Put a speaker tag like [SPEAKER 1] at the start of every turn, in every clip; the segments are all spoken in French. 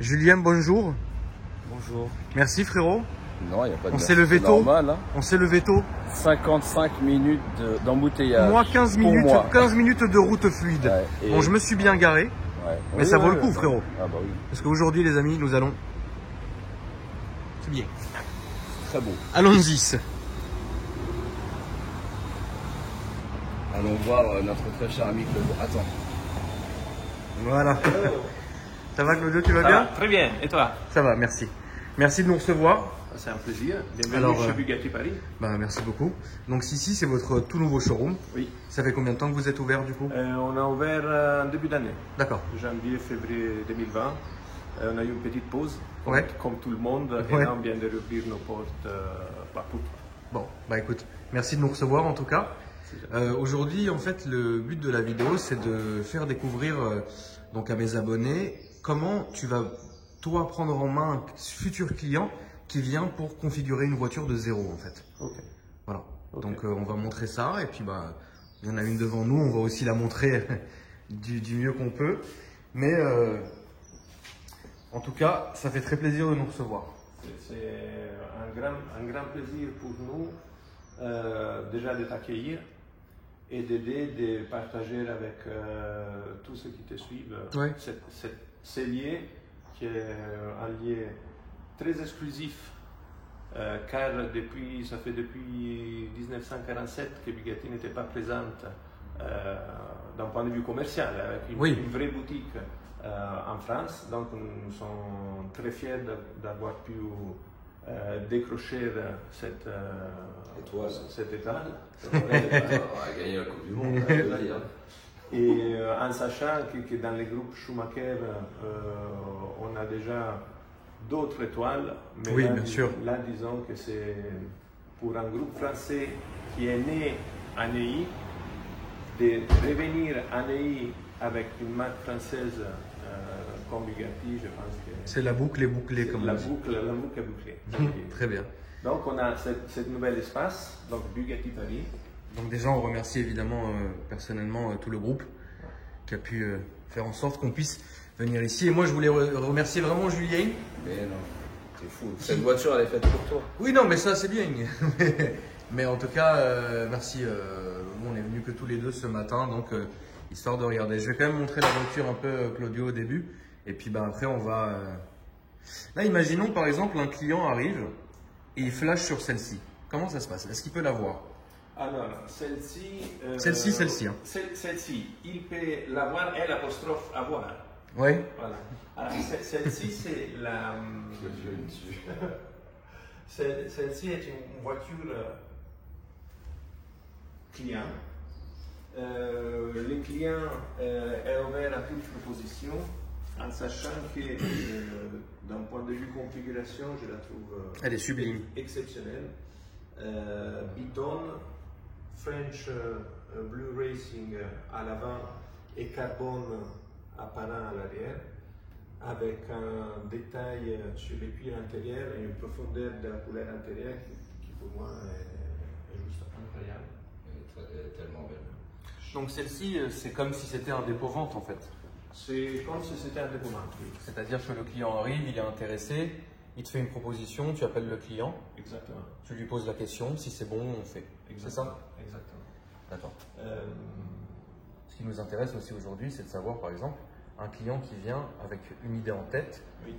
[SPEAKER 1] Julien, bonjour.
[SPEAKER 2] Bonjour.
[SPEAKER 1] Merci frérot.
[SPEAKER 2] Non, il n'y a pas de
[SPEAKER 1] On s'est levé tôt.
[SPEAKER 2] Normal, hein.
[SPEAKER 1] On s'est levé tôt.
[SPEAKER 2] 55 minutes d'embouteillage.
[SPEAKER 1] Moi, 15 minutes,
[SPEAKER 2] Pour moi.
[SPEAKER 1] 15 minutes de route fluide.
[SPEAKER 2] Ouais, et-
[SPEAKER 1] Bon, je me suis bien garé,
[SPEAKER 2] Ouais.
[SPEAKER 1] mais
[SPEAKER 2] Oui,
[SPEAKER 1] ça vaut
[SPEAKER 2] ouais,
[SPEAKER 1] le coup,
[SPEAKER 2] ouais.
[SPEAKER 1] frérot.
[SPEAKER 2] Ah bah oui,
[SPEAKER 1] Parce qu'aujourd'hui, les amis, nous allons. C'est bien.
[SPEAKER 2] très beau.
[SPEAKER 1] Allons-y.
[SPEAKER 2] Allons voir notre très cher ami Claude. Attends.
[SPEAKER 1] Voilà. Ça va, Claudio, tu vas bien?
[SPEAKER 3] Très bien, et toi?
[SPEAKER 1] Ça va, merci. Merci de nous recevoir.
[SPEAKER 3] C'est un plaisir. Bienvenue
[SPEAKER 1] Alors,
[SPEAKER 3] chez Bugatti Paris.
[SPEAKER 1] Bah, merci beaucoup. Donc, ici, c'est votre tout nouveau showroom.
[SPEAKER 3] Oui.
[SPEAKER 1] Ça fait combien de temps que vous êtes ouvert du coup?
[SPEAKER 3] On a ouvert en début d'année,
[SPEAKER 1] D'accord.
[SPEAKER 3] janvier, février 2020. On a eu une petite pause, comme,
[SPEAKER 1] Ouais.
[SPEAKER 3] comme tout le monde,
[SPEAKER 1] Ouais.
[SPEAKER 3] et là on vient de rouvrir nos portes pour toi.
[SPEAKER 1] Bon, bah écoute, merci de nous recevoir en tout cas. Aujourd'hui, en fait, le but de la vidéo, c'est de faire découvrir donc à mes abonnés comment tu vas, toi, prendre en main un futur client qui vient pour configurer une voiture de zéro, en fait.
[SPEAKER 3] Ok.
[SPEAKER 1] Voilà.
[SPEAKER 3] Ok.
[SPEAKER 1] Donc, on va montrer ça et puis, bah, il y en a une devant nous, on va aussi la montrer du mieux qu'on peut. Mais, en tout cas, ça fait très plaisir de nous recevoir.
[SPEAKER 3] C'est un grand plaisir pour nous déjà de t'accueillir et d'aider, de partager avec tous ceux qui te suivent
[SPEAKER 1] Ouais.
[SPEAKER 3] ce lien qui est un lien très exclusif car ça fait depuis 1947 que Bugatti n'était pas présente d'un point de vue commercial avec une vraie boutique en France. Donc nous sommes très fiers d'avoir pu décrocher cette étoile.
[SPEAKER 2] On a gagné la Coupe du Monde, je veux dire.
[SPEAKER 3] Et en sachant que dans les groupes Schumacher, on a déjà d'autres étoiles, mais
[SPEAKER 1] Oui,
[SPEAKER 3] là,
[SPEAKER 1] bien sûr.
[SPEAKER 3] Là, disons que c'est pour un groupe français qui est né à Neuilly, de revenir à Neuilly avec une marque française comme Bugatti, je pense que
[SPEAKER 1] C'est la boucle est bouclée, comme
[SPEAKER 3] la
[SPEAKER 1] on dit.
[SPEAKER 3] boucle est bouclée.
[SPEAKER 1] Très bien.
[SPEAKER 3] Donc on a cette nouvel espace, donc Bugatti Paris.
[SPEAKER 1] Donc déjà, on remercie évidemment personnellement tout le groupe qui a pu faire en sorte qu'on puisse venir ici. Et moi, je voulais remercier vraiment Julien.
[SPEAKER 2] Mais non, c'est fou. Cette voiture, elle est faite pour toi.
[SPEAKER 1] Oui, non, mais ça, c'est bien. Mais en tout cas, merci. Nous, on est venus que tous les deux ce matin, donc histoire de regarder. Je vais quand même montrer la voiture un peu, Claudio, au début. Et puis bah, après, on va... Là, imaginons par exemple, un client arrive et il flash sur celle-ci. Comment ça se passe? Est-ce qu'il peut la voir?
[SPEAKER 3] Alors, celle-ci...
[SPEAKER 1] Celle-ci, hein.
[SPEAKER 3] Celle-ci, il peut l'avoir, L apostrophe avoir.
[SPEAKER 1] Oui.
[SPEAKER 3] Voilà. Alors, celle-ci, c'est la... Celle-ci est une voiture client. Le client est ouvert à toute proposition, en sachant que d'un point de vue configuration, je la trouve
[SPEAKER 1] Elle est sublime.
[SPEAKER 3] exceptionnelle. Biton, French Blue Racing à l'avant et carbone apparent à l'arrière, avec un détail sur les cuirs intérieurs et une profondeur de la couleur intérieure qui pour moi est juste incroyable.
[SPEAKER 2] Elle est tellement belle.
[SPEAKER 1] Donc celle-ci, c'est comme si c'était un dépôt-vente en fait.
[SPEAKER 3] C'est comme si c'était un dépôt-vente. Oui.
[SPEAKER 1] C'est-à-dire que le client arrive, il est intéressé, il te fait une proposition, tu appelles le client,
[SPEAKER 3] Exactement.
[SPEAKER 1] tu lui poses la question, si c'est bon, on fait. C'est ça?
[SPEAKER 3] Exactement.
[SPEAKER 1] D'accord. Ce qui nous intéresse aussi aujourd'hui, c'est de savoir par exemple un client qui vient avec une idée en tête
[SPEAKER 3] Oui.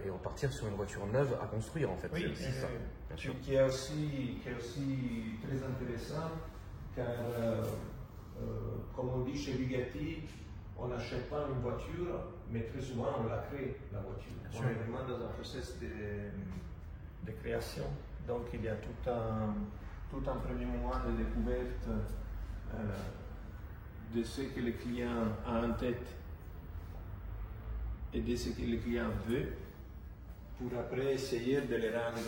[SPEAKER 1] et on partir sur une voiture neuve à construire en fait.
[SPEAKER 3] Oui,
[SPEAKER 1] C'est aussi ça. Bien sûr.
[SPEAKER 3] qui est aussi très intéressant car, comme on dit chez Bugatti, on n'achète pas une voiture, mais très souvent on la crée, la voiture.
[SPEAKER 1] Bien
[SPEAKER 3] On
[SPEAKER 1] sûr.
[SPEAKER 3] est vraiment dans un processus de création, donc il y a tout un premier moment de découverte de ce que le client a en tête et de ce que le client veut, pour après essayer de les rendre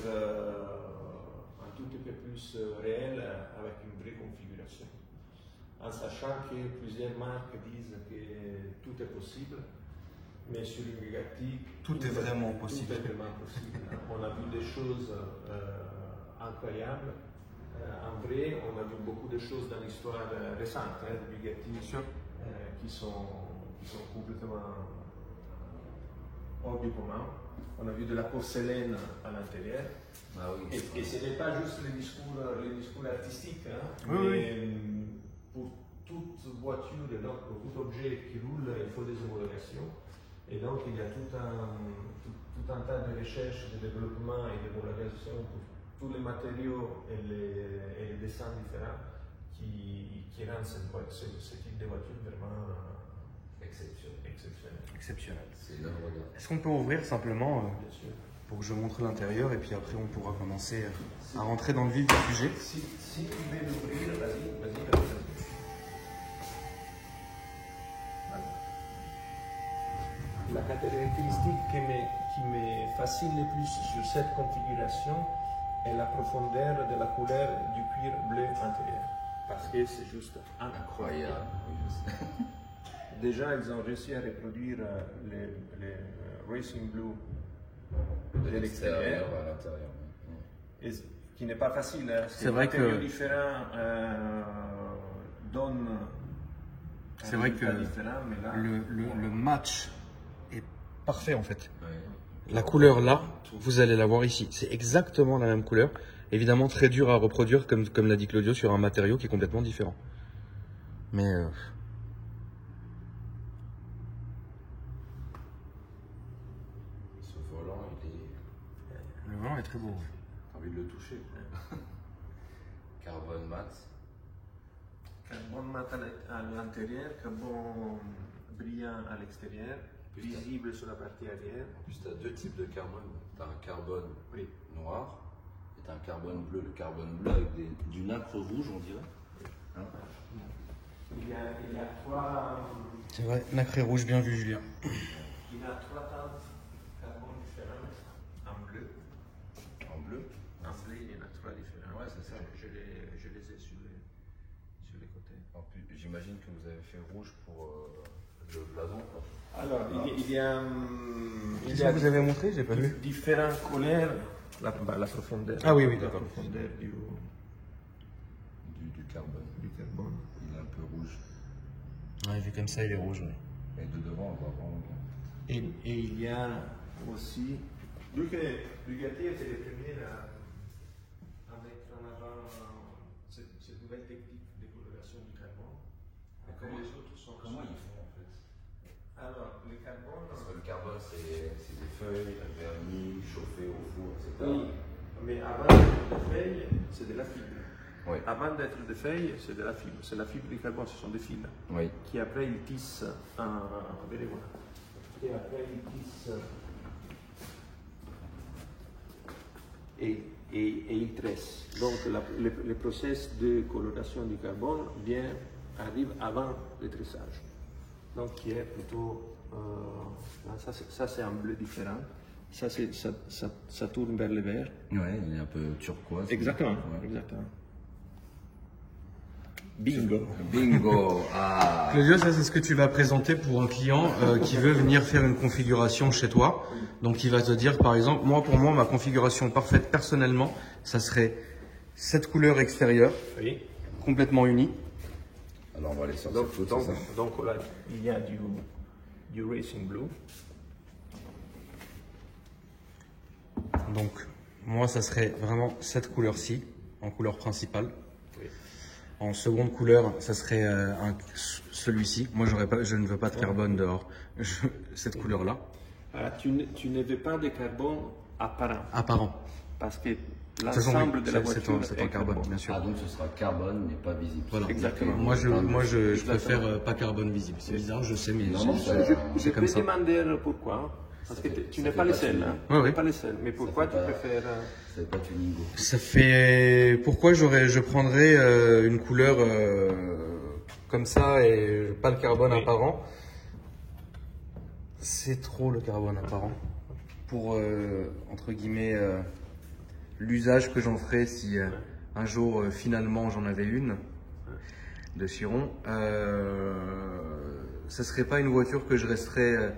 [SPEAKER 3] un tout petit peu plus réels avec une vraie configuration. En sachant que plusieurs marques disent que tout est possible, mais sur une Bugatti,
[SPEAKER 1] Tout est vraiment possible.
[SPEAKER 3] Tout est vraiment possible. On a vu des choses incroyables. En vrai, on a vu beaucoup de choses dans l'histoire récente de Bugatti qui sont complètement hors du commun. On a vu de la porcelaine à l'intérieur.
[SPEAKER 2] Ah oui.
[SPEAKER 3] Et ce n'est pas juste les discours artistiques, hein,
[SPEAKER 1] Oui,
[SPEAKER 3] mais pour toute voiture et donc pour tout objet qui roule, il faut des homologations. Et donc il y a tout un tas de recherches, de développement et d'homologation pour tous les matériaux et les dessins différents qui rendent ce type de voiture vraiment exceptionnel.
[SPEAKER 1] Exceptionnel.
[SPEAKER 2] C'est l'œuvre d'art.
[SPEAKER 1] Est-ce qu'on peut ouvrir simplement
[SPEAKER 3] Bien sûr.
[SPEAKER 1] pour que je montre l'intérieur et puis après on pourra commencer à rentrer dans le vif du sujet.
[SPEAKER 3] Si tu veux l'ouvrir, vas-y. Voilà. La caractéristique qui me fascine le plus sur cette configuration est la profondeur de la couleur du cuir bleu intérieur. Parce que c'est juste incroyable.
[SPEAKER 2] Incroyable. Oui, je sais.
[SPEAKER 3] Déjà, ils ont réussi à reproduire les Racing Blue de l'extérieur.
[SPEAKER 2] À l'intérieur.
[SPEAKER 3] Et qui n'est pas facile. Hein,
[SPEAKER 1] C'est vrai que-
[SPEAKER 3] matériaux différents donnent un
[SPEAKER 1] C'est vrai que
[SPEAKER 3] résultat différent, mais là,
[SPEAKER 1] le match est parfait en fait.
[SPEAKER 2] Ouais.
[SPEAKER 1] La couleur là, vous allez la voir ici. C'est exactement la même couleur. Évidemment très dur à reproduire comme l'a dit Claudio sur un matériau qui est complètement différent. Mais
[SPEAKER 2] Ce volant, il est.
[SPEAKER 1] le volant est très beau.
[SPEAKER 2] T'as envie de le toucher, quoi. Carbone mat.
[SPEAKER 3] carbone mat à l'intérieur, carbone brillant à l'extérieur, visible sur la partie arrière.
[SPEAKER 2] En plus, tu as deux types de carbone. Tu as un carbone
[SPEAKER 3] Oui.
[SPEAKER 2] noir et tu as un carbone bleu. Le carbone bleu avec du nacre rouge, on dirait. Hein?
[SPEAKER 3] Il y a trois.
[SPEAKER 1] C'est vrai, nacré rouge, bien vu Julien.
[SPEAKER 3] Il y a trois teintes carbone différentes en bleu.
[SPEAKER 2] En bleu.
[SPEAKER 3] En bleu, il y en a trois différents.
[SPEAKER 2] Ouais, c'est ça.
[SPEAKER 3] Je les ai sur les côtés.
[SPEAKER 2] En plus, j'imagine que vous avez fait rouge pour le blason, quoi.
[SPEAKER 3] Alors, il y a.
[SPEAKER 1] Qu'est-ce que vous avez montré? J'ai pas vu.
[SPEAKER 3] Différentes couleurs. La profondeur.
[SPEAKER 1] Ah oui, oui,
[SPEAKER 3] la
[SPEAKER 1] d'accord.
[SPEAKER 3] profondeur du
[SPEAKER 2] carbone.
[SPEAKER 3] carbone.
[SPEAKER 2] Il est un peu rouge.
[SPEAKER 1] Ouais, vu comme ça, il est rouge. Ouais.
[SPEAKER 2] Et de devant, on voit vraiment bien.
[SPEAKER 3] Et il y a aussi. Vu que Bugatti était le premier à mettre en avant cette nouvelle technique de coloration du carbone. Après, les autres sont.
[SPEAKER 2] Comment ils font en fait?
[SPEAKER 3] Alors, le carbone.
[SPEAKER 2] Parce que le carbone, c'est des feuilles, vernis, chauffées au four, etc.
[SPEAKER 3] Oui, mais avant d'être des feuilles, c'est de la fibre.
[SPEAKER 2] Oui.
[SPEAKER 3] Avant d'être des feuilles, c'est de la fibre. C'est la fibre du carbone, ce sont des fils.
[SPEAKER 2] Oui.
[SPEAKER 3] Qui après ils tissent un. Venez voir. Et après ils tissent. Et ils tressent. Donc le processus de coloration du carbone arrive avant le tressage. Donc qui est plutôt. Ça c'est un bleu différent. Ça tourne vers le vert.
[SPEAKER 2] Ouais, il est un peu turquoise.
[SPEAKER 3] Exactement.
[SPEAKER 2] Ouais.
[SPEAKER 3] Exactement. Bingo.
[SPEAKER 2] Bingo. Ah.
[SPEAKER 1] Claudio, ça c'est ce que tu vas présenter pour un client qui veut venir faire une configuration chez toi. Donc il va te dire par exemple, pour moi, ma configuration parfaite personnellement, ça serait cette couleur extérieure,
[SPEAKER 3] Oui.
[SPEAKER 1] complètement unie.
[SPEAKER 2] Alors on va aller sur cette photo, ça.
[SPEAKER 3] Donc là, il y a du Racing Blue.
[SPEAKER 1] Donc moi, ça serait vraiment cette couleur-ci, en couleur principale.
[SPEAKER 3] Oui.
[SPEAKER 1] En seconde couleur, ça serait celui-ci. Moi, je ne veux pas de carbone dehors. Cette couleur-là.
[SPEAKER 3] Alors, tu ne veux pas de carbone apparent.
[SPEAKER 1] Apparent.
[SPEAKER 3] Parce que
[SPEAKER 1] De toute façon,
[SPEAKER 3] l'ensemble
[SPEAKER 1] oui,
[SPEAKER 3] de la voiture
[SPEAKER 1] c'est
[SPEAKER 3] est
[SPEAKER 1] en carbone, bien sûr.
[SPEAKER 2] Ah, donc ce sera carbone, mais pas visible.
[SPEAKER 1] Voilà.
[SPEAKER 3] Exactement.
[SPEAKER 1] Moi, je
[SPEAKER 3] Exactement.
[SPEAKER 1] préfère pas carbone visible. C'est bizarre, je sais, mais
[SPEAKER 2] Non, non,
[SPEAKER 3] Je
[SPEAKER 1] c'est
[SPEAKER 3] peux
[SPEAKER 1] comme ça.
[SPEAKER 3] demander pourquoi. Parce que tu
[SPEAKER 2] ça
[SPEAKER 3] n'es
[SPEAKER 2] fait
[SPEAKER 3] pas le
[SPEAKER 2] pas
[SPEAKER 3] seul.
[SPEAKER 2] tuning.
[SPEAKER 3] Hein.
[SPEAKER 1] Ouais,
[SPEAKER 3] Tu
[SPEAKER 1] ouais.
[SPEAKER 3] n'es pas le seul. Mais pourquoi tu
[SPEAKER 2] fait pas-
[SPEAKER 3] préfères.
[SPEAKER 2] C'est pas tuningo.
[SPEAKER 1] Ça fait. Pourquoi je prendrais une couleur comme ça et pas le carbone
[SPEAKER 3] Oui.
[SPEAKER 1] apparent? C'est trop le carbone apparent. Pour, entre guillemets, l'usage que j'en ferais si un jour finalement j'en avais une de Chiron, ça serait pas une voiture que je laisserais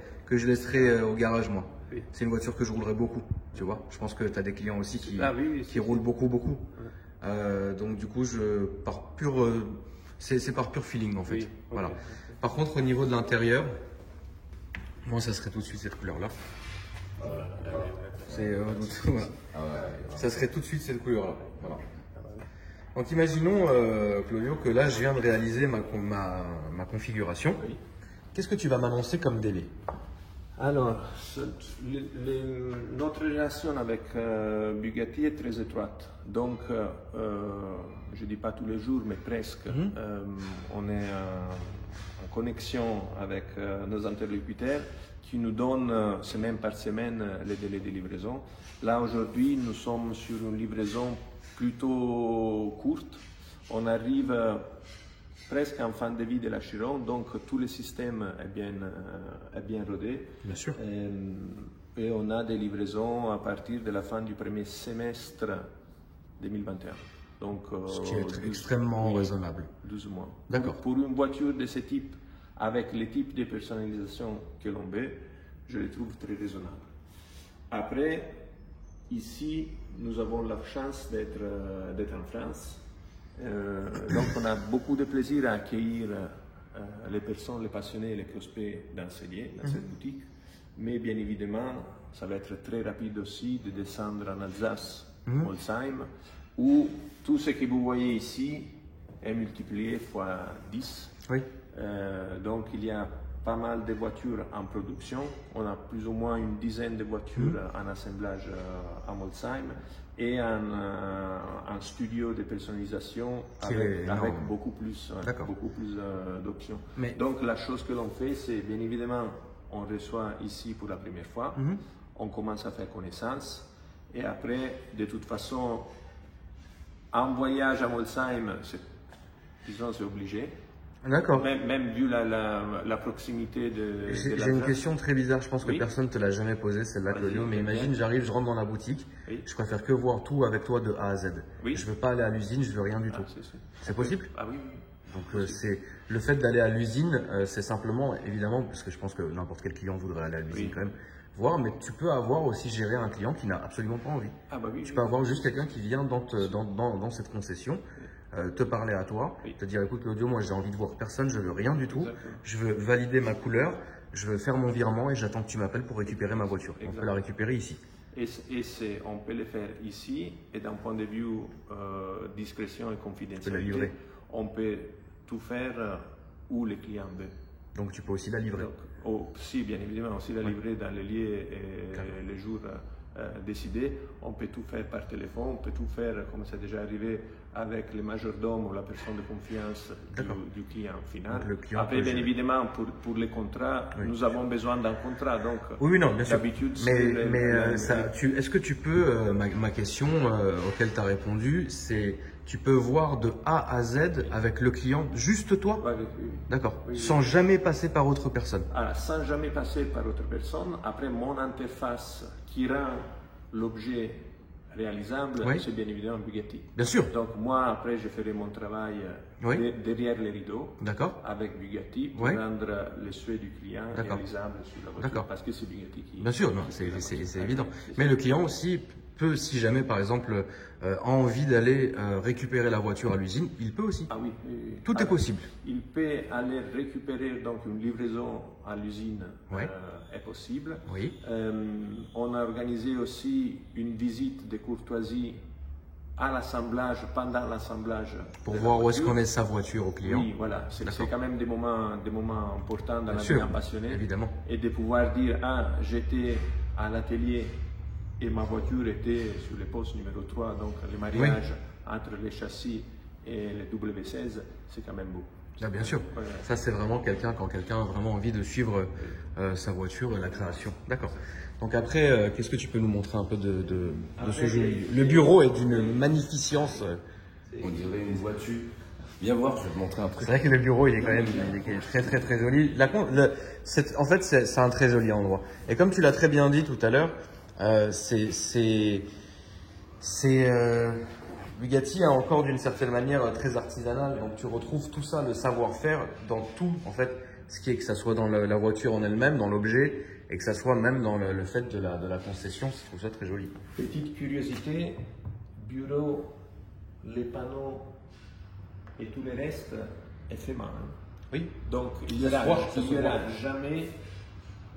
[SPEAKER 1] au garage moi.
[SPEAKER 3] Oui.
[SPEAKER 1] C'est une voiture que je roulerais beaucoup, tu vois. Je pense que tu as des clients aussi qui
[SPEAKER 3] Oui,
[SPEAKER 1] qui roulent beaucoup. Donc du coup, c'est par pur feeling en fait.
[SPEAKER 3] Oui, ok,
[SPEAKER 1] Voilà.
[SPEAKER 3] ok.
[SPEAKER 1] Par contre, au niveau de l'intérieur, moi, ça serait tout de suite cette couleur-là. C'est voilà. Ça serait tout de suite cette couleur-là. Voilà. Donc imaginons, Claudio, que là je viens de réaliser ma configuration.
[SPEAKER 3] Oui.
[SPEAKER 1] Qu'est-ce que tu vas m'annoncer comme délai?
[SPEAKER 3] Alors, notre relation avec Bugatti est très étroite. Donc, je ne dis pas tous les jours, mais presque. On est en connexion avec nos interlocuteurs qui nous donnent semaine par semaine les délais de livraison. Là, aujourd'hui, nous sommes sur une livraison plutôt courte. On arrive presque en fin de vie de la Chiron, donc tout le système est bien rodé.
[SPEAKER 1] Bien sûr.
[SPEAKER 3] Et on a des livraisons à partir de la fin du premier semestre 2021. Donc,
[SPEAKER 1] ce qui est extrêmement raisonnable.
[SPEAKER 3] 12 mois.
[SPEAKER 1] D'accord.
[SPEAKER 3] Pour une voiture de ce type, avec les types de personnalisation que l'on veut, je les trouve très raisonnables. Après, ici, nous avons la chance d'être en France. Donc on a beaucoup de plaisir à accueillir les personnes, les passionnés et les prospects dans ces lieux, dans cette boutique. Mais bien évidemment, ça va être très rapide aussi de descendre en Alsace, Molsheim, où tout ce que vous voyez ici est multiplié fois 10.
[SPEAKER 1] Oui.
[SPEAKER 3] Donc il y a pas mal de voitures en production. On a plus ou moins une dizaine de voitures en assemblage à Molsheim et un studio de personnalisation avec beaucoup plus d'options. Donc la chose que l'on fait, c'est bien évidemment, on reçoit ici pour la première fois, on commence à faire connaissance et après, de toute façon, en voyage à Molsheim, c'est obligé.
[SPEAKER 1] D'accord.
[SPEAKER 3] Même vu la proximité de
[SPEAKER 1] J'ai une question très bizarre, je pense que personne ne te l'a jamais posée, celle-là, Claudio, mais imagine, j'arrive, je rentre dans la boutique, je préfère que voir tout avec toi de A à Z. Je ne veux pas aller à l'usine, je veux rien du tout. C'est possible?
[SPEAKER 3] Ah oui.
[SPEAKER 1] Donc c'est le fait d'aller à l'usine, c'est simplement, évidemment, parce que je pense que n'importe quel client voudrait aller à l'usine quand même, voir, mais tu peux avoir aussi géré un client qui n'a absolument pas envie. Tu peux avoir juste quelqu'un qui vient dans cette concession, te parler à toi, te dire écoute Claudio, moi j'ai envie de voir personne, je veux rien du tout, je veux valider ma couleur, je veux faire mon virement et j'attends que tu m'appelles pour récupérer ma voiture. On peut la récupérer ici.
[SPEAKER 3] On peut le faire ici et d'un point de vue discrétion et confidentialité, on peut tout faire où le client veut.
[SPEAKER 1] Donc tu peux aussi la livrer.
[SPEAKER 3] Si, bien évidemment, aussi la livrer dans les lieux et les jours décidés. On peut tout faire par téléphone, on peut tout faire comme c'est déjà arrivé avec le majordome ou la personne de confiance du client final. Après, bien évidemment, pour les contrats, nous avons besoin d'un contrat. Donc,
[SPEAKER 1] non, bien sûr.
[SPEAKER 3] Mais
[SPEAKER 1] est-ce que tu peux, ma question auquel tu as répondu, c'est tu peux voir de A à Z avec le client, juste toi?
[SPEAKER 3] Oui.
[SPEAKER 1] D'accord. Sans jamais passer par autre personne?
[SPEAKER 3] Alors, sans jamais passer par autre personne. Après, mon interface qui rend l'objet réalisable, c'est bien évidemment Bugatti.
[SPEAKER 1] Bien sûr.
[SPEAKER 3] Donc moi, après, je ferai mon travail derrière les rideaux avec Bugatti pour rendre les souhaits du client réalisables sur la voiture. Parce que c'est Bugatti qui...
[SPEAKER 1] Bien sûr, c'est évident. Mais le client aussi peut, si jamais par exemple a envie d'aller récupérer la voiture à l'usine, il peut aussi.
[SPEAKER 3] Ah oui.
[SPEAKER 1] Tout est possible.
[SPEAKER 3] Il peut aller récupérer, donc une livraison à l'usine est possible. On a organisé aussi une visite de courtoisie à l'assemblage, pendant l'assemblage.
[SPEAKER 1] Pour voir où est-ce qu'on est sa voiture au client.
[SPEAKER 3] Oui, voilà. C'est quand même des moments importants dans la vie d'un passionné.
[SPEAKER 1] Évidemment.
[SPEAKER 3] Et de pouvoir dire, j'étais à l'atelier et ma voiture était sur le poste numéro 3, donc le mariage entre les châssis et les W16, c'est quand même beau.
[SPEAKER 1] Bien sûr, ça c'est vraiment quand quelqu'un a vraiment envie de suivre sa voiture et la création. D'accord. Donc après, qu'est-ce que tu peux nous montrer un peu de ce jeu? Le bureau est d'une magnificence.
[SPEAKER 2] On dirait une voiture. Viens voir, je vais te montrer un truc.
[SPEAKER 1] C'est vrai que le bureau, il est quand même très très très joli. En fait, c'est un très joli endroit. Et comme tu l'as très bien dit tout à l'heure, Bugatti est encore d'une certaine manière très artisanal, donc tu retrouves tout ça, le savoir-faire dans tout, en fait, ce qui est que ça soit dans la voiture en elle-même, dans l'objet, et que ça soit même dans le fait de la concession. Je trouve ça très joli.
[SPEAKER 3] Petite curiosité, bureau, les panneaux et tout le reste est fait main.
[SPEAKER 1] Oui.
[SPEAKER 3] Donc il n'y aura jamais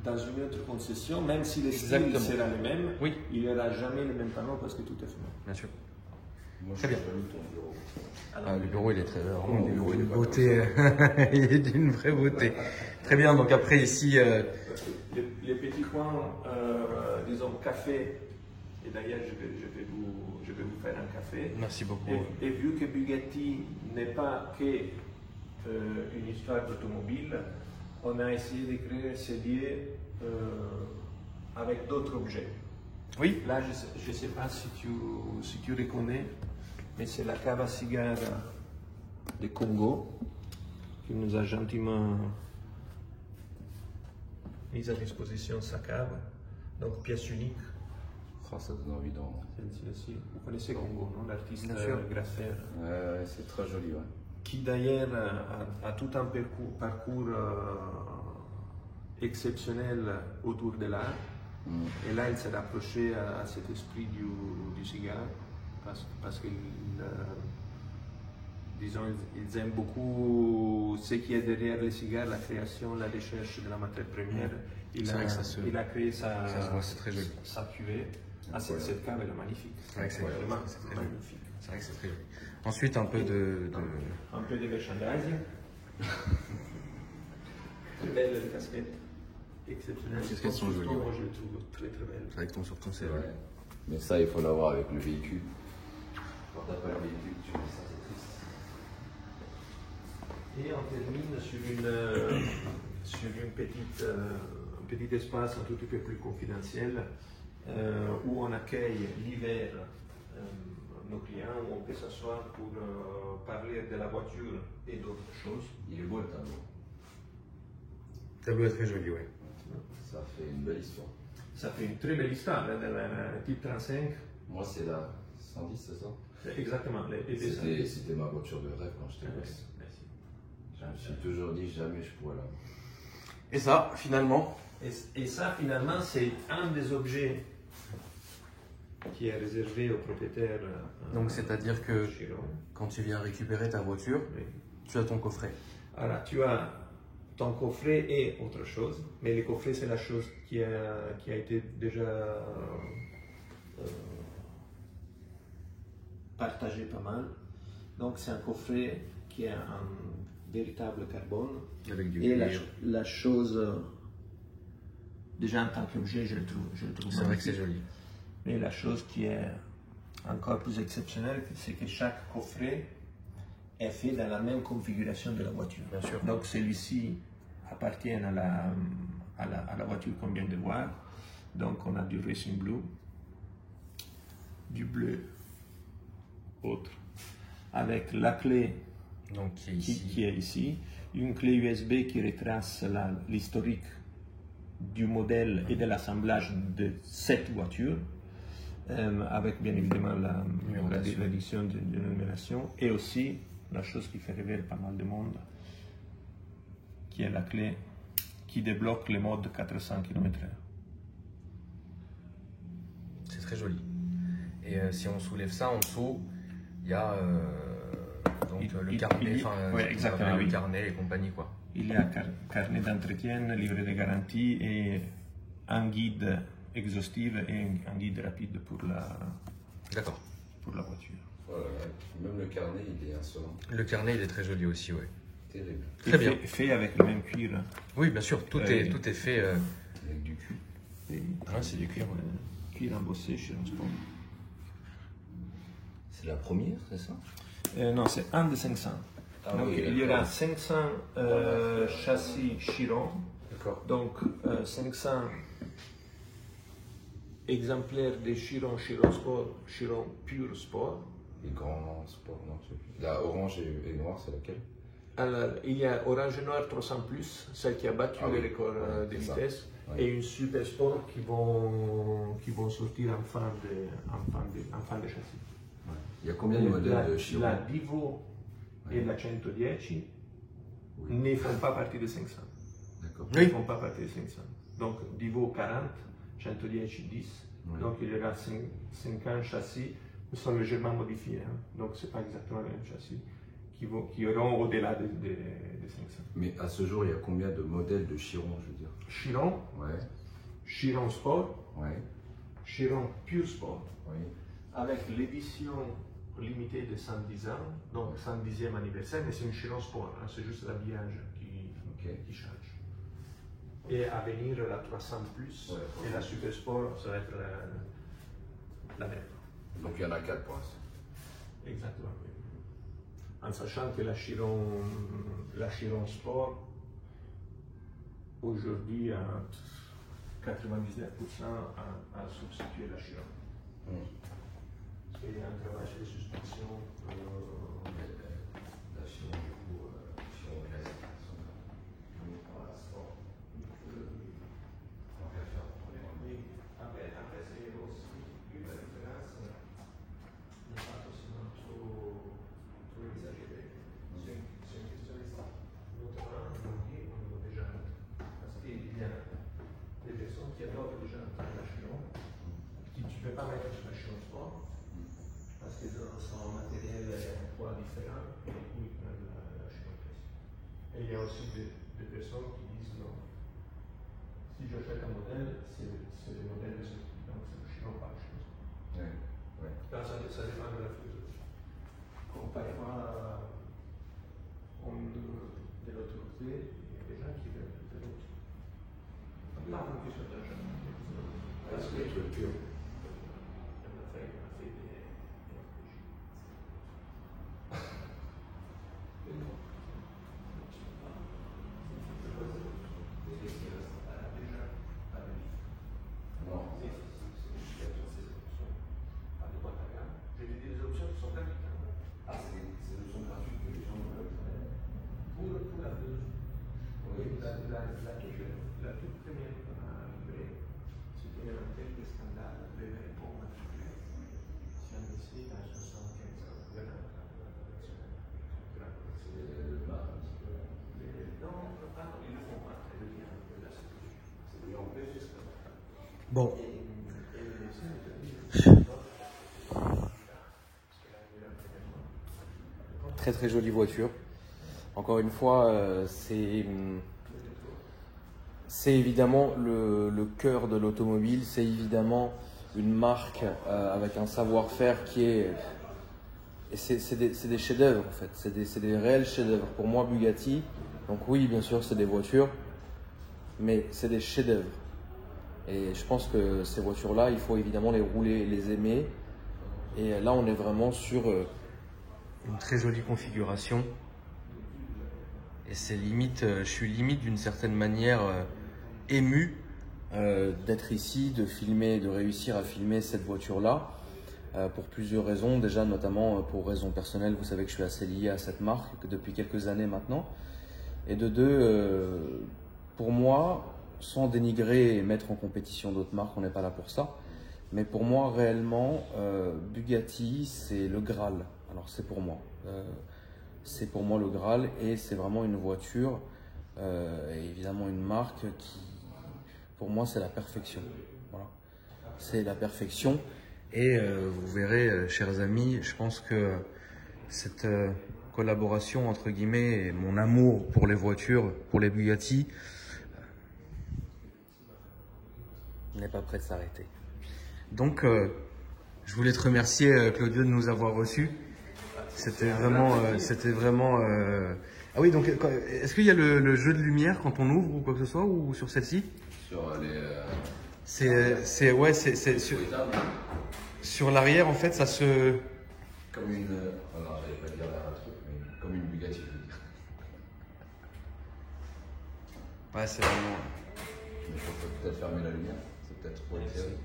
[SPEAKER 3] dans une autre concession, même si les styles
[SPEAKER 1] Exactement.
[SPEAKER 3] sera les mêmes,
[SPEAKER 1] Oui.
[SPEAKER 3] il n'y aura jamais le même panneau parce que tout est fait.
[SPEAKER 1] Bien sûr.
[SPEAKER 2] Moi,
[SPEAKER 1] Très
[SPEAKER 2] je
[SPEAKER 1] bien.
[SPEAKER 2] suis jaloux de ton bureau.
[SPEAKER 1] Ah, le bureau, il est très vraiment
[SPEAKER 2] Le bureau, il est
[SPEAKER 1] d'une
[SPEAKER 2] pas
[SPEAKER 1] beauté. Il est d'une vraie beauté. Très bien. Donc après ici,
[SPEAKER 3] Les petits coins, disons café, et d'ailleurs je vais vous faire un café.
[SPEAKER 1] merci beaucoup.
[SPEAKER 3] Et vu que Bugatti n'est pas que une histoire d'automobile, on a essayé de créer ce lieu avec d'autres objets.
[SPEAKER 1] Oui.
[SPEAKER 3] Là, je ne sais pas si tu reconnais, mais c'est la cave à cigares de Congo qui nous a gentiment mis à disposition sa cave. Donc, pièce unique.
[SPEAKER 2] Oh, ça donne envie d'en.
[SPEAKER 3] Celle-ci. Vous connaissez Congo, non? L'artiste
[SPEAKER 1] Bien sûr.
[SPEAKER 3] graffeur.
[SPEAKER 2] Ouais, c'est très joli, ouais.
[SPEAKER 3] Qui d'ailleurs a tout un parcours exceptionnel autour de l'art. Et là, il s'est rapproché à cet esprit du cigare parce qu'ils disons, ils aiment beaucoup ce qui est derrière les cigares, la création, la recherche de la matière première. Il
[SPEAKER 1] C'est vrai que ça se-
[SPEAKER 3] a créé
[SPEAKER 1] ça se voit, c'est très joli.
[SPEAKER 3] sa cuvée. Ah, cette cave, elle est magnifique.
[SPEAKER 1] C'est vrai que c'est
[SPEAKER 3] Vraiment
[SPEAKER 1] c'est très joli.
[SPEAKER 3] magnifique.
[SPEAKER 1] C'est vrai que c'est très joli. Ensuite, un peu de...
[SPEAKER 3] Un peu de merchandising. Très belle casquette. Exceptionnelle.
[SPEAKER 1] Les casquettes sont jolies,
[SPEAKER 3] Moi,
[SPEAKER 1] ouais.
[SPEAKER 3] je les trouve très très belles.
[SPEAKER 1] C'est vrai que ton surtout, c'est
[SPEAKER 2] Ouais. Mais ça, il faut l'avoir avec le véhicule. Quand t'as pas le véhicule, tu dis ça, c'est triste.
[SPEAKER 3] Et on termine sur une petite, un petit espace un tout petit peu plus confidentiel où on accueille l'hiver nos clients, où on peut s'asseoir pour parler de la voiture et d'autres choses.
[SPEAKER 2] Il est beau le tableau.
[SPEAKER 1] Le tableau est très joli, oui.
[SPEAKER 2] Ça fait une belle histoire.
[SPEAKER 3] Ça fait une très belle histoire de la type 35.
[SPEAKER 2] Moi, c'est la 110, c'est ça?
[SPEAKER 3] Exactement.
[SPEAKER 2] C'était ma voiture de rêve quand j'étais gosse.
[SPEAKER 3] Merci.
[SPEAKER 2] Je me suis toujours dit jamais je pourrais l'avoir.
[SPEAKER 1] Et ça, finalement,
[SPEAKER 3] Et ça, finalement, c'est un des objets qui est réservé aux propriétaires.
[SPEAKER 1] donc c'est-à-dire que
[SPEAKER 3] Chiron.
[SPEAKER 1] quand tu viens récupérer ta voiture,
[SPEAKER 3] Oui.
[SPEAKER 1] tu as ton coffret.
[SPEAKER 3] Alors, tu as ton coffret et autre chose, mais le coffret, c'est la chose qui a été déjà partagée pas mal. Donc, c'est un coffret qui est un véritable carbone.
[SPEAKER 1] Avec du
[SPEAKER 3] Et
[SPEAKER 1] cuir.
[SPEAKER 3] la chose, déjà en tant qu'objet, je le trouve
[SPEAKER 1] C'est vrai que c'est
[SPEAKER 3] magnifique.
[SPEAKER 1] joli.
[SPEAKER 3] Mais la chose qui est encore plus exceptionnelle, c'est que chaque coffret est fait dans la même configuration de la voiture.
[SPEAKER 1] Bien sûr.
[SPEAKER 3] Donc celui-ci appartient à la voiture qu'on vient de voir. Donc on a du Racing Blue, du bleu autre, avec la clé
[SPEAKER 1] Donc qui est ici.
[SPEAKER 3] qui est ici, une clé USB qui retrace l'historique du modèle et de l'assemblage de cette voiture, avec bien évidemment la l'édition de numération, et aussi la chose qui fait rêver pas mal de monde, qui est la clé qui débloque le mode 400 km/h.
[SPEAKER 1] C'est très joli. Et si on soulève ça en dessous, il y a donc le carnet,
[SPEAKER 3] ouais, exactement,
[SPEAKER 1] le
[SPEAKER 3] oui.
[SPEAKER 1] carnet et compagnie quoi.
[SPEAKER 3] Il y a carnet d'entretien, livret de garantie et un guide exhaustif et un guide rapide pour
[SPEAKER 1] D'accord.
[SPEAKER 3] la voiture.
[SPEAKER 2] Voilà, même le carnet, il est insolent.
[SPEAKER 1] Le carnet, il est très joli aussi, ouais.
[SPEAKER 2] Terrible.
[SPEAKER 1] Très bien.
[SPEAKER 3] Fait avec le même cuir.
[SPEAKER 1] Oui, bien sûr, tout est fait.
[SPEAKER 2] Avec du cul.
[SPEAKER 1] C'est du cuir. Ouais.
[SPEAKER 3] Cuir embossé chez Sport.
[SPEAKER 2] C'est la première, c'est ça?
[SPEAKER 3] Non, c'est un de 500.
[SPEAKER 2] Ah
[SPEAKER 3] Donc
[SPEAKER 2] oui,
[SPEAKER 3] il y aura
[SPEAKER 2] d'accord.
[SPEAKER 3] 500 châssis Chiron.
[SPEAKER 1] D'accord.
[SPEAKER 3] Donc 500 exemplaires des Chiron Sport, Chiron Pure Sport.
[SPEAKER 2] Les grands sports, non, je sais plus. La orange et noire, c'est laquelle?
[SPEAKER 3] Alors, il y a Orange et Noir 300 plus, celle qui a battu
[SPEAKER 2] Ah oui,
[SPEAKER 3] le record
[SPEAKER 2] ouais,
[SPEAKER 3] de
[SPEAKER 2] c'est ça.
[SPEAKER 3] vitesse,
[SPEAKER 2] Ouais.
[SPEAKER 3] et une Super Sport qui vont sortir en fin de châssis.
[SPEAKER 2] Ouais. Il y a combien de modèles de Chiron?
[SPEAKER 3] La Divo et la 110
[SPEAKER 2] Oui.
[SPEAKER 3] ne font pas partie des 500.
[SPEAKER 2] D'accord.
[SPEAKER 3] Ne font pas partie des 500. Donc Divo 40, 110 10.
[SPEAKER 2] Ouais.
[SPEAKER 3] Donc il y aura 50 châssis qui sont légèrement modifiés. Hein. Donc ce n'est pas exactement le même châssis qui iront au-delà des 500.
[SPEAKER 2] Mais à ce jour, il y a combien de modèles de Chiron, je veux dire?
[SPEAKER 3] Chiron,
[SPEAKER 2] Ouais,
[SPEAKER 3] Chiron Sport,
[SPEAKER 2] ouais,
[SPEAKER 3] Chiron Pure Sport,
[SPEAKER 2] oui.
[SPEAKER 3] avec l'édition limitée de 110 ans, donc 110e anniversaire, mais c'est une Chiron Sport, hein, c'est juste l'habillage qui change. Et à venir la 300 plus et la Super Sport, ça va être la même.
[SPEAKER 2] Donc il y en a 4 pour l'instant.
[SPEAKER 3] Exactement. Oui. En sachant que la Chiron Sport, aujourd'hui, à 99% a substitué la Chiron. Parce qu'il y a un travail sur les suspensions.
[SPEAKER 2] La Chiron, du coup, Chiron classique.
[SPEAKER 3] Après, c'est aussi une différence. Le fatto siano trop exagéré. C'est une question de ça. Notamment, on dit déjà, parce qu'il y a des personnes qui adorent déjà la Chiron, qui tu ne peux pas mettre sur la Chiron Sport, parce qu'ils sont un matériel un poids différent, et oui, la Chiron classique. Et il y a aussi des personnes qui disent non, si j'achète un modèle, c'est le modèle de ce type, donc c'est le Chiron pas le Chiron Sport.
[SPEAKER 2] Ouais.
[SPEAKER 3] Ça dépend de la philosophie. Comparément de l'autre côté, il y a des gens qui veulent de l'autre. Pas en question d'argent. Parce que on a fait des la toute première qu'on a livrée, c'était un tel scandale, le répond à tout le monde. Siamo ici à 75 ans de la collection. Non, ils ne font pas très bien de la sécurité. C'est en plus ce scandale.
[SPEAKER 1] Bon. Très très jolie voiture. Encore une fois, c'est évidemment le cœur de l'automobile, c'est évidemment une marque avec un savoir-faire qui est... C'est des chefs-d'œuvre en fait, c'est des réels chefs-d'œuvre. Pour moi, Bugatti, donc oui, bien sûr, c'est des voitures, mais c'est des chefs-d'œuvre. Et je pense que ces voitures-là, il faut évidemment les rouler, les aimer. Et là, on est vraiment sur une très jolie configuration. Et c'est limite, je suis limite d'une certaine manière ému d'être ici, de filmer, de réussir à filmer cette voiture-là. Pour plusieurs raisons, déjà notamment pour raisons personnelles, vous savez que je suis assez lié à cette marque depuis quelques années maintenant. Et de deux, pour moi, sans dénigrer et mettre en compétition d'autres marques, on n'est pas là pour ça. Mais pour moi, réellement, Bugatti, c'est le Graal. Alors c'est pour moi. C'est pour moi le Graal et c'est vraiment une voiture, et évidemment une marque qui, pour moi, c'est la perfection. Voilà. C'est la perfection. Et vous verrez, chers amis, je pense que cette collaboration, entre guillemets, et mon amour pour les voitures, pour les Bugatti, n'est pas prêt de s'arrêter. Donc, je voulais te remercier, Claudio, de nous avoir reçus. C'était vraiment. Ah oui, donc, est-ce qu'il y a le jeu de lumière quand on ouvre ou quoi que ce soit, ou sur celle-ci?
[SPEAKER 2] Sur les.
[SPEAKER 1] Sur l'arrière, en fait, ça se.
[SPEAKER 2] Comme une. Alors, je vais pas dire un truc, mais comme une Bugatti, je veux dire.
[SPEAKER 1] Ouais, c'est vraiment.
[SPEAKER 2] Mais il faut peut-être fermer la lumière, c'est peut-être trop éclairé.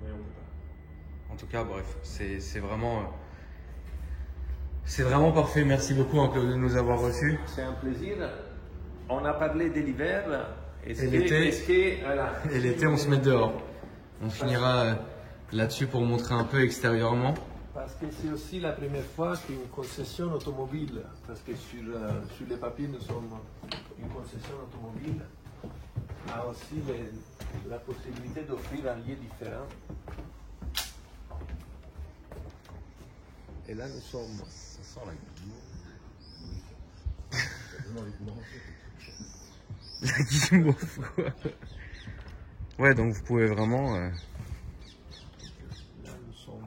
[SPEAKER 3] Mais on peut pas.
[SPEAKER 1] En tout cas, bref, c'est vraiment. C'est vraiment parfait. Merci beaucoup, hein, Claude, de nous avoir reçus.
[SPEAKER 3] C'est un plaisir. On a parlé de l'hiver.
[SPEAKER 1] Et l'été,
[SPEAKER 3] voilà.
[SPEAKER 1] et l'été, on se met dehors. On finira là-dessus pour montrer un peu extérieurement.
[SPEAKER 3] Parce que c'est aussi la première fois qu'une concession automobile, parce que sur les papiers, nous sommes une concession automobile, a aussi la possibilité d'offrir un lieu différent. Et là, nous sommes.
[SPEAKER 2] Ça sent la
[SPEAKER 1] La guimauve, quoi. Ouais, donc vous pouvez vraiment...
[SPEAKER 3] Là, nous sommes,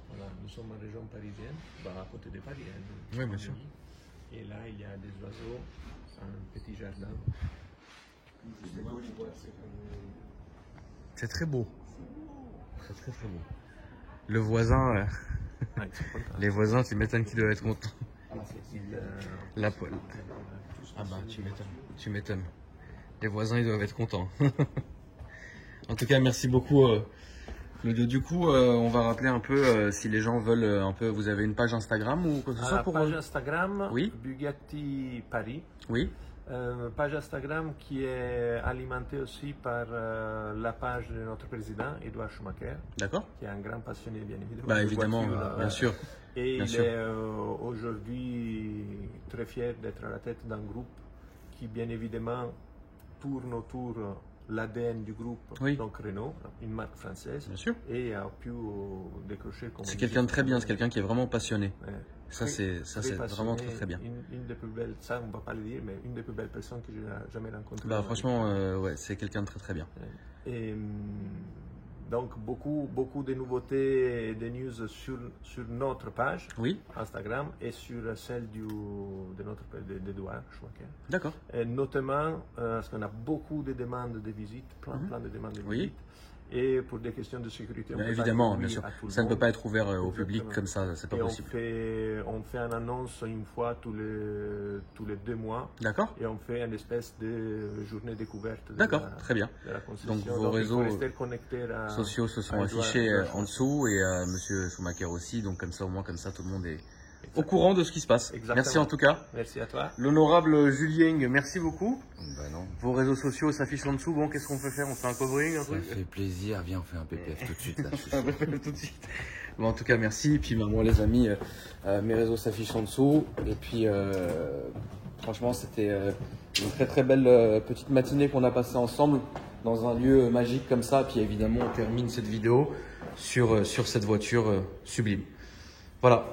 [SPEAKER 3] voilà, nous sommes en région parisienne, bah, à côté de Paris. Hein,
[SPEAKER 1] Oui, bien sûr.
[SPEAKER 3] Et là, il y a des oiseaux, un petit jardin.
[SPEAKER 1] C'est très beau. C'est très très beau. Le voisin,
[SPEAKER 3] Ah, ils sont contents.
[SPEAKER 1] les voisins, tu m'étonnes qu'ils doivent être contents. La... Ah bah, tu m'étonnes. Les voisins, ils doivent être contents. En tout cas, merci beaucoup, Claudio. Du coup, on va rappeler un peu si les gens veulent un peu. Vous avez une page Instagram ou quoi que ce soit
[SPEAKER 3] La
[SPEAKER 1] pour
[SPEAKER 3] page Instagram,
[SPEAKER 1] Oui.
[SPEAKER 3] Bugatti Paris.
[SPEAKER 1] Oui.
[SPEAKER 3] Page Instagram qui est alimentée aussi par la page de notre président, Edouard Schumacher,
[SPEAKER 1] D'accord.
[SPEAKER 3] qui est un grand passionné, bien évidemment.
[SPEAKER 1] Bah
[SPEAKER 3] de
[SPEAKER 1] évidemment,
[SPEAKER 3] voitures.
[SPEAKER 1] bien sûr.
[SPEAKER 3] Et
[SPEAKER 1] bien
[SPEAKER 3] il
[SPEAKER 1] sûr.
[SPEAKER 3] est aujourd'hui très fier d'être à la tête d'un groupe qui, bien évidemment, tourne autour l'ADN du groupe,
[SPEAKER 1] Oui.
[SPEAKER 3] donc Renault, une marque française,
[SPEAKER 1] Bien sûr.
[SPEAKER 3] et a pu décrocher comme
[SPEAKER 1] C'est quelqu'un de très bien. C'est quelqu'un qui est vraiment passionné.
[SPEAKER 3] Ouais.
[SPEAKER 1] Ça, c'est vraiment très très bien.
[SPEAKER 3] Une des plus belles, ça on ne va pas le dire, mais une des plus belles personnes que j'ai jamais rencontrées.
[SPEAKER 1] Bah franchement, ouais, c'est quelqu'un de très très bien.
[SPEAKER 3] Et donc beaucoup de nouveautés et de news sur notre page
[SPEAKER 1] Oui.
[SPEAKER 3] Instagram et sur celle d'Edouard Schumacher.
[SPEAKER 1] D'accord.
[SPEAKER 3] Et notamment parce qu'on a beaucoup de demandes de visite, plein de demandes de
[SPEAKER 1] Oui.
[SPEAKER 3] visite. Et pour des questions de sécurité, on
[SPEAKER 1] Bien
[SPEAKER 3] peut pas
[SPEAKER 1] évidemment,
[SPEAKER 3] dire
[SPEAKER 1] bien
[SPEAKER 3] oui
[SPEAKER 1] sûr.
[SPEAKER 3] à tout le
[SPEAKER 1] Ça ne peut
[SPEAKER 3] monde.
[SPEAKER 1] pas être ouvert au public
[SPEAKER 3] Exactement.
[SPEAKER 1] comme ça, c'est pas
[SPEAKER 3] Et
[SPEAKER 1] possible.
[SPEAKER 3] on fait une annonce une fois tous les 2 mois.
[SPEAKER 1] D'accord.
[SPEAKER 3] Et on fait une espèce de journée découverte de
[SPEAKER 1] D'accord,
[SPEAKER 3] la-
[SPEAKER 1] très bien.
[SPEAKER 3] de la concession.
[SPEAKER 1] Donc vos
[SPEAKER 3] il faut
[SPEAKER 1] réseaux
[SPEAKER 3] rester connecté
[SPEAKER 1] sociaux se sont
[SPEAKER 3] à
[SPEAKER 1] affichés
[SPEAKER 3] Edouard.
[SPEAKER 1] en dessous et Monsieur Schumacher aussi, donc comme ça au moins comme ça tout le monde est au courant de ce qui se passe.
[SPEAKER 3] Exactement.
[SPEAKER 1] Merci en tout cas.
[SPEAKER 3] Merci à toi.
[SPEAKER 1] L'honorable Julien, merci beaucoup.
[SPEAKER 2] Bah non.
[SPEAKER 1] Vos réseaux sociaux s'affichent en dessous. Bon, qu'est-ce qu'on peut faire? On fait un covering, un
[SPEAKER 2] Ça
[SPEAKER 1] truc?
[SPEAKER 2] fait plaisir. Viens, on fait un PPF tout de suite. Là, je suis
[SPEAKER 1] Ah,
[SPEAKER 2] chaud.
[SPEAKER 1] bah, tout de suite. Bon, en tout cas, merci. Et puis, bah, moi, les amis, mes réseaux s'affichent en dessous. Et puis, franchement, c'était une très très belle petite matinée qu'on a passée ensemble dans un lieu magique comme ça. Puis, évidemment, on termine cette vidéo sur cette voiture sublime. Voilà.